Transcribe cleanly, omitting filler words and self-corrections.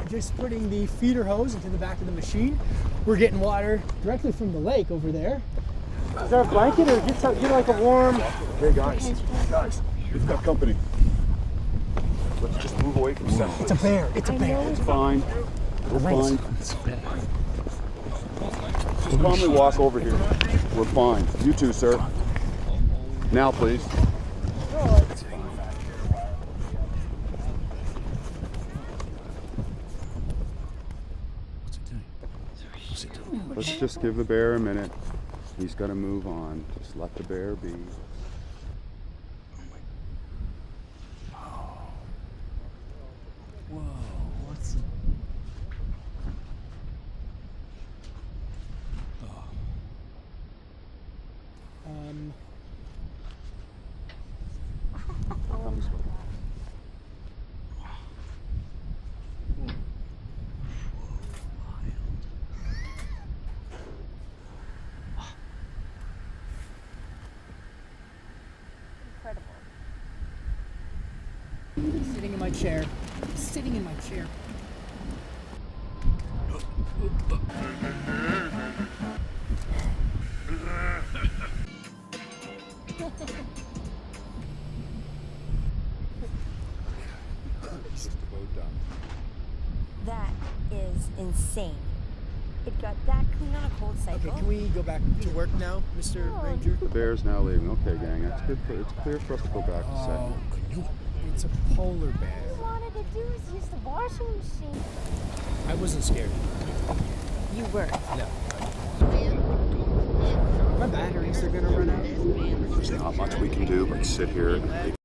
just putting the feeder hose into the back of the machine. We're getting water directly from the lake over there. Is there a blanket or get like a warm? Hey guys, we've got company. Let's just move away from center. It's a bear. It's a bear. It's fine. We're fine. Just calmly walk over here. We're fine. You too, sir. Now, please. Let's just give the bear a minute. He's got to move on. Just let the bear be. Whoa, what's... Sitting in my chair. Sitting in my chair. That is insane. It got that clean on a cold cycle. Okay, can we go back to work now, Mr. Ranger? The bear's now leaving. Okay, gang. That's good. It's clear for us to go back to set. Oh, it's a polar bear. All I wanted to do was use the washing machine. I wasn't scared. You were. No. My batteries are gonna run out. There's not much we can do but sit here and wait